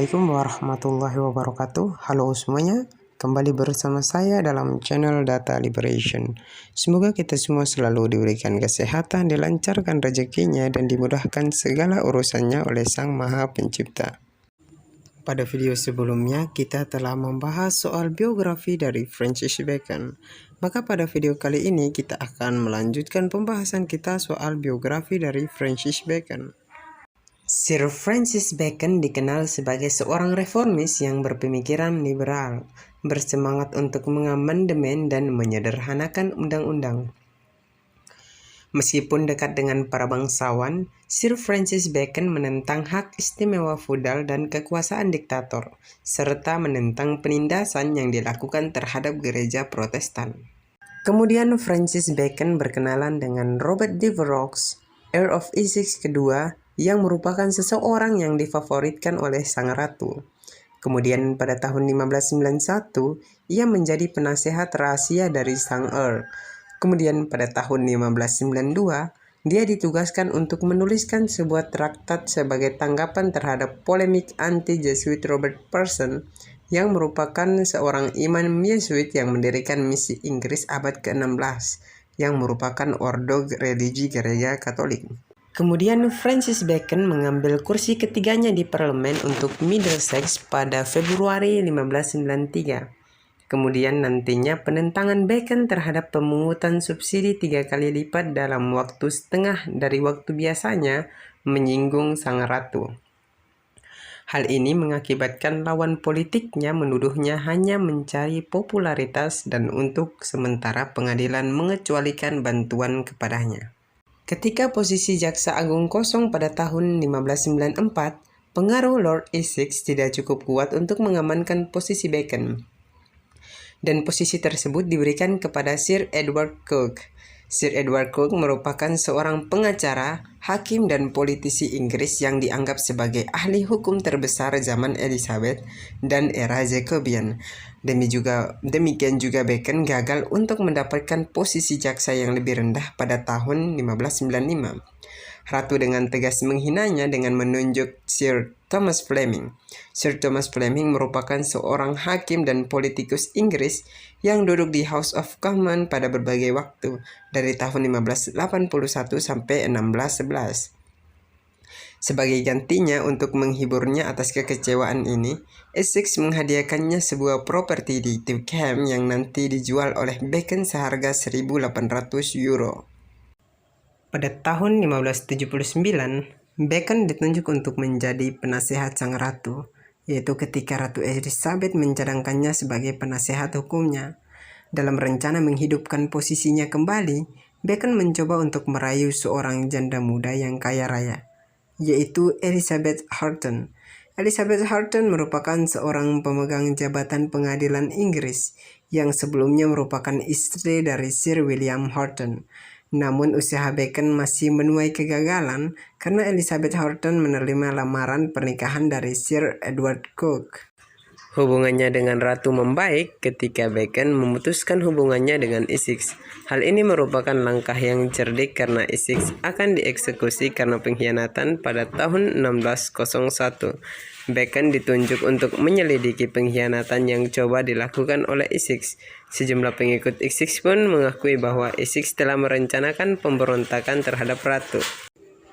Assalamualaikum warahmatullahi wabarakatuh. Halo semuanya, kembali bersama saya dalam channel Data Liberation. Semoga kita semua selalu diberikan kesehatan, dilancarkan rezekinya, dan dimudahkan segala urusannya oleh Sang Maha Pencipta. Pada video sebelumnya, kita telah membahas soal biografi dari Francis Bacon. Maka pada video kali ini kita akan melanjutkan pembahasan kita soal biografi dari Francis Bacon. Sir Francis Bacon dikenal sebagai seorang reformis yang berpemikiran liberal, bersemangat untuk mengamandemen dan menyederhanakan undang-undang. Meskipun dekat dengan para bangsawan, Sir Francis Bacon menentang hak istimewa feodal dan kekuasaan diktator, serta menentang penindasan yang dilakukan terhadap gereja Protestan. Kemudian Francis Bacon berkenalan dengan Robert Devereux, Earl of Essex kedua, yang merupakan seseorang yang difavoritkan oleh sang ratu. Kemudian pada tahun 1591, ia menjadi penasehat rahasia dari sang Earl. Kemudian pada tahun 1592, dia ditugaskan untuk menuliskan sebuah traktat sebagai tanggapan terhadap polemik anti-Jesuit Robert Person, yang merupakan seorang imam Yesuit yang mendirikan misi Inggris abad ke-16, yang merupakan ordo religi gereja Katolik. Kemudian Francis Bacon mengambil kursi ketiganya di parlemen untuk Middlesex pada Februari 1593. Kemudian nantinya penentangan Bacon terhadap pemungutan subsidi 3 kali lipat dalam waktu setengah dari waktu biasanya menyinggung sang ratu. Hal ini mengakibatkan lawan politiknya menuduhnya hanya mencari popularitas dan untuk sementara pengadilan mengecualikan bantuan kepadanya. Ketika posisi Jaksa Agung kosong pada tahun 1594, pengaruh Lord Essex tidak cukup kuat untuk mengamankan posisi Bacon, dan posisi tersebut diberikan kepada Sir Edward Coke. Sir Edward Coke merupakan seorang pengacara, hakim, dan politisi Inggris yang dianggap sebagai ahli hukum terbesar zaman Elizabeth dan era Jacobean. Demikian juga Bacon gagal untuk mendapatkan posisi jaksa yang lebih rendah pada tahun 1595. Ratu dengan tegas menghinanya dengan menunjuk Sir Thomas Fleming. Sir Thomas Fleming merupakan seorang hakim dan politikus Inggris yang duduk di House of Commons pada berbagai waktu, dari tahun 1581 sampai 1611. Sebagai gantinya untuk menghiburnya atas kekecewaan ini, Essex menghadiahkannya sebuah properti di Twickenham yang nanti dijual oleh Bacon seharga 1.800 euro. Pada tahun 1579, Bacon ditunjuk untuk menjadi penasehat sang ratu, yaitu ketika Ratu Elizabeth mencadangkannya sebagai penasehat hukumnya. Dalam rencana menghidupkan posisinya kembali, Bacon mencoba untuk merayu seorang janda muda yang kaya raya, yaitu Elizabeth Horton. Elizabeth Horton merupakan seorang pemegang jabatan pengadilan Inggris yang sebelumnya merupakan istri dari Sir William Horton. Namun usaha Bacon masih menuai kegagalan karena Elizabeth Horton menerima lamaran pernikahan dari Sir Edward Coke. Hubungannya dengan ratu membaik ketika Bacon memutuskan hubungannya dengan Essex. Hal ini merupakan langkah yang cerdik karena Essex akan dieksekusi karena pengkhianatan pada tahun 1601. Bacon ditunjuk untuk menyelidiki pengkhianatan yang coba dilakukan oleh Essex. Sejumlah pengikut Essex pun mengakui bahwa Essex telah merencanakan pemberontakan terhadap ratu.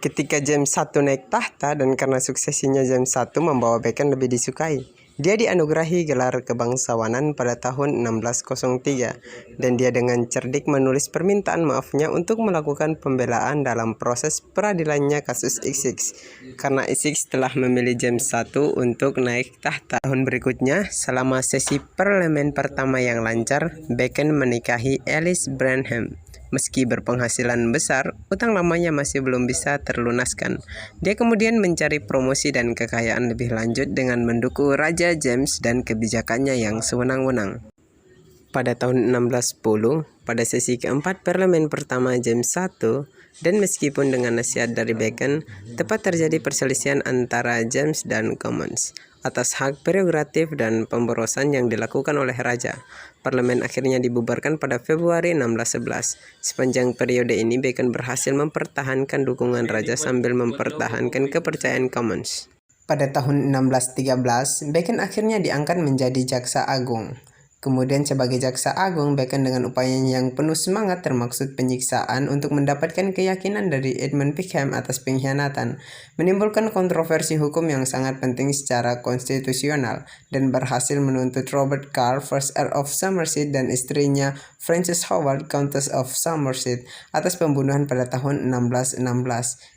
Ketika James I naik tahta dan karena suksesinya James I membawa Bacon lebih disukai, dia dianugerahi gelar kebangsawanan pada tahun 1603, dan dia dengan cerdik menulis permintaan maafnya untuk melakukan pembelaan dalam proses peradilannya kasus Essex, karena Essex telah memilih James I untuk naik tahta. Tahun berikutnya, selama sesi parlemen pertama yang lancar, Bacon menikahi Alice Branham. Meski berpenghasilan besar, utang lamanya masih belum bisa terlunaskan. Dia kemudian mencari promosi dan kekayaan lebih lanjut dengan mendukung Raja James dan kebijakannya yang sewenang-wenang. Pada tahun 1610, pada sesi keempat parlemen pertama James I, dan meskipun dengan nasihat dari Bacon, tepat terjadi perselisihan antara James dan Commons atas hak prerogatif dan pemborosan yang dilakukan oleh Raja. Parlemen akhirnya dibubarkan pada Februari 1611. Sepanjang periode ini, Bacon berhasil mempertahankan dukungan Raja sambil mempertahankan kepercayaan Commons. Pada tahun 1613, Bacon akhirnya diangkat menjadi jaksa agung. Kemudian sebagai jaksa agung, Bacon dengan upayanya yang penuh semangat termaksud penyiksaan untuk mendapatkan keyakinan dari Edmund Peckham atas pengkhianatan, menimbulkan kontroversi hukum yang sangat penting secara konstitusional dan berhasil menuntut Robert Carr, First Earl of Somerset dan istrinya Frances Howard, Countess of Somerset atas pembunuhan pada tahun 1616.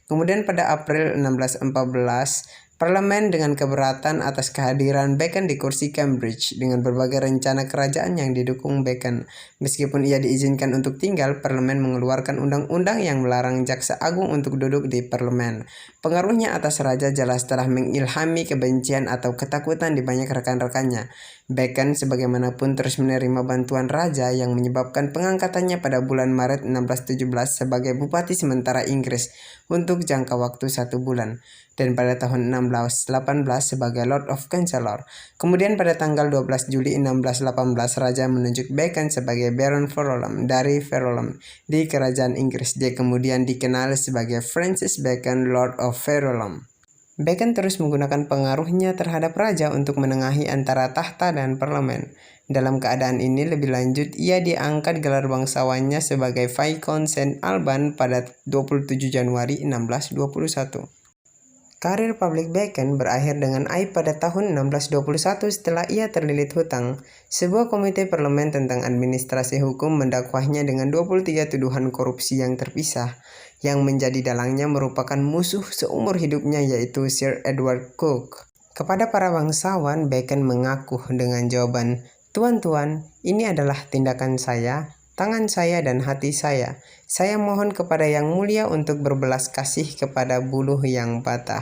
Kemudian pada April 1614, Parlemen dengan keberatan atas kehadiran Bacon di kursi Cambridge dengan berbagai rencana kerajaan yang didukung Bacon. Meskipun ia diizinkan untuk tinggal, Parlemen mengeluarkan undang-undang yang melarang jaksa agung untuk duduk di Parlemen. Pengaruhnya atas raja jelas telah mengilhami kebencian atau ketakutan di banyak rekan-rekannya. Bacon sebagaimanapun terus menerima bantuan raja yang menyebabkan pengangkatannya pada bulan Maret 1617 sebagai Bupati sementara Inggris untuk jangka waktu 1 bulan. Dan pada tahun 1618 sebagai Lord of Chancellor. Kemudian pada tanggal 12 Juli 1618 Raja menunjuk Bacon sebagai Baron Verulam dari Verulam di kerajaan Inggris. Dia kemudian dikenal sebagai Francis Bacon, Lord of Verulam. Bacon terus menggunakan pengaruhnya terhadap raja untuk menengahi antara tahta dan parlemen. Dalam keadaan ini lebih lanjut, ia diangkat gelar bangsawannya sebagai Viscount St. Alban pada 27 Januari 1621. Karir publik Bacon berakhir dengan aib pada tahun 1621 setelah ia terlilit hutang. Sebuah komite parlemen tentang administrasi hukum mendakwahnya dengan 23 tuduhan korupsi yang terpisah. Yang menjadi dalangnya merupakan musuh seumur hidupnya yaitu Sir Edward Coke. Kepada para bangsawan, Bacon mengaku dengan jawaban, "Tuan-tuan, ini adalah tindakan saya, tangan saya dan hati saya. Saya mohon kepada Yang Mulia untuk berbelas kasih kepada buluh yang patah."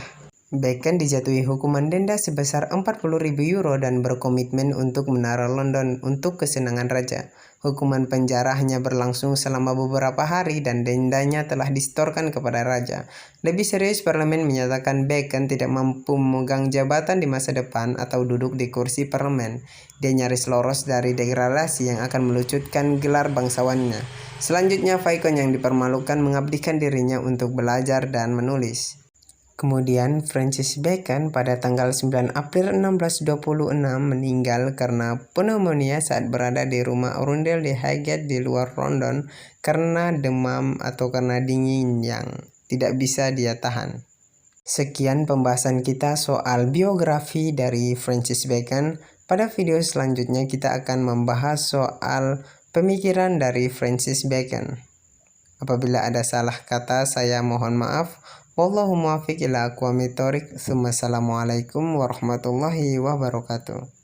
Bacon dijatuhi hukuman denda sebesar 40.000 euro dan berkomitmen untuk menara London untuk kesenangan raja. Hukuman penjara hanya berlangsung selama beberapa hari dan dendanya telah disetorkan kepada raja. Lebih serius, parlemen menyatakan Bacon tidak mampu memegang jabatan di masa depan atau duduk di kursi parlemen. Dia nyaris lolos dari degradasi yang akan melucutkan gelar bangsawannya. Selanjutnya, Viscount yang dipermalukan mengabdikan dirinya untuk belajar dan menulis. Kemudian Francis Bacon pada tanggal 9 April 1626 meninggal karena pneumonia saat berada di rumah Arundel di Highgate di luar London karena demam atau karena dingin yang tidak bisa dia tahan. Sekian pembahasan kita soal biografi dari Francis Bacon. Pada video selanjutnya kita akan membahas soal pemikiran dari Francis Bacon. Apabila ada salah kata, saya mohon maaf. Wallahu muwaffiq ila aqwamit thoriq. Assalamualaikum warahmatullahi wabarakatuh.